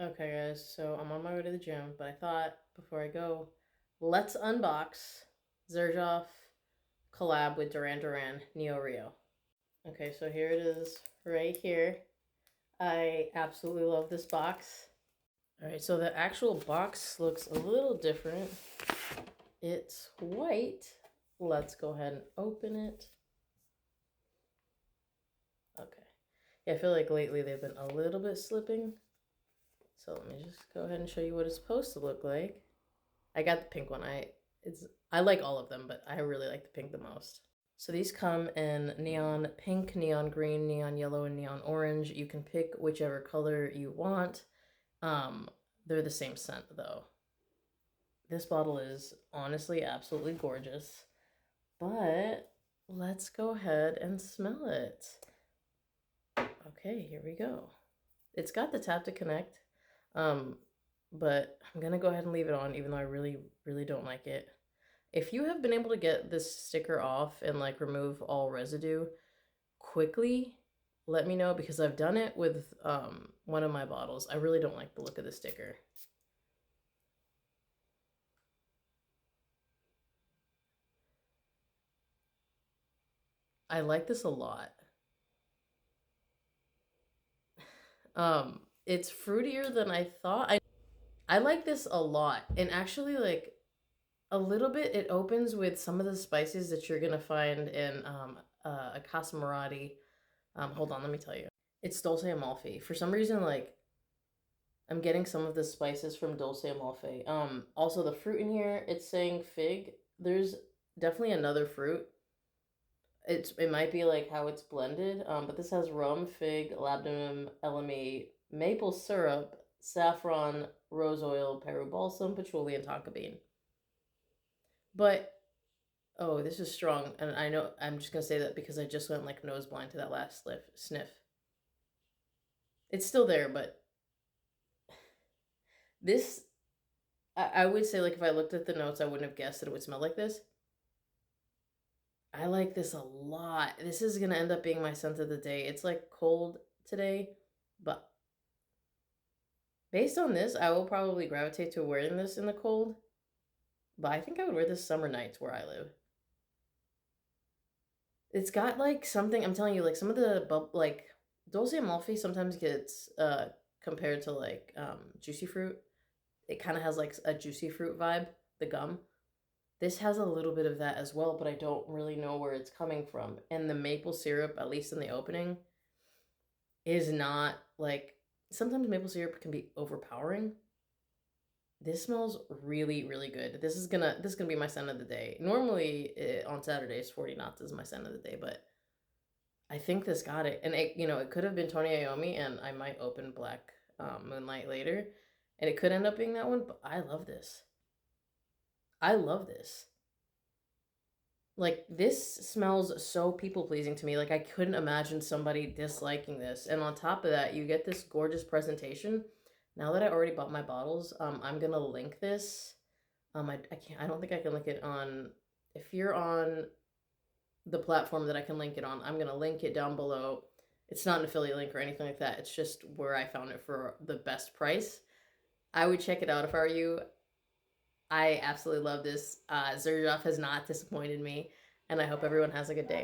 Okay, guys, so I'm on my way to the gym, but I thought before I go, let's unbox Xerjoff collab with Duran NeoRio. Okay, so here it is right here. I absolutely love this box. All right, so the actual box looks a little different. It's white. Let's go ahead and open it. Okay. Yeah, I feel like lately they've been a little bit slipping. So let me just go ahead and show you what it's supposed to look like. I got the pink one. I like all of them, but I really like the pink the most. So these come in neon pink, neon green, neon yellow, and neon orange. You can pick whichever color you want. They're the same scent though. This bottle is honestly absolutely gorgeous. But let's go ahead and smell it. Okay, here we go. It's got the tap to connect. But I'm gonna go ahead and leave it on, even though I really, really don't like it. If you have been able to get this sticker off and like remove all residue quickly, let me know, because I've done it with one of my bottles. I really don't like the look of the sticker. I like this a lot. It's fruitier than I thought. I like this a lot, and actually like a little bit it opens with some of the spices that you're gonna find in a Casamarati. Hold on, let me tell you. It's Dulce Amalfi. For some reason, like, I'm getting some of the spices from Dulce Amalfi. Also the fruit in here, it's saying fig. There's definitely another fruit. It might be like how it's blended. But this has rum, fig, labdanum, LME, maple syrup, saffron, rose oil, Peru balsam, patchouli, and tonka bean. But oh, this is strong, and I know I'm just gonna say that because I just went like nose blind to that last sniff. It's still there, but this, I would say, like, if I looked at the notes, I wouldn't have guessed that it would smell like this. I like this a lot. This is gonna end up being my scent of the day. It's like cold today, but based on this, I will probably gravitate to wearing this in the cold. But I think I would wear this summer nights where I live. It's got like something, I'm telling you, like some of the like Dulce Amalfi sometimes gets compared to like juicy fruit. It kind of has like a juicy fruit vibe, the gum. This has a little bit of that as well, but I don't really know where it's coming from. And the maple syrup, at least in the opening, is not like, sometimes maple syrup can be overpowering. This smells really, really good. This is gonna be my scent of the day. Normally on Saturdays, 40 knots is my scent of the day, but I think this got it. And it could have been Tony Iommi, and I might open Black Moonlight later, and it could end up being that one. But I love this. I love this. Like, this smells so people-pleasing to me. Like, I couldn't imagine somebody disliking this. And on top of that, you get this gorgeous presentation. Now that I already bought my bottles, I'm gonna link this. I don't think I can link it on, if you're on the platform that I can link it on, I'm gonna link it down below. It's not an affiliate link or anything like that. It's just where I found it for the best price. I would check it out if I were you. I absolutely love this. Xerjoff has not disappointed me, and I hope everyone has a good day.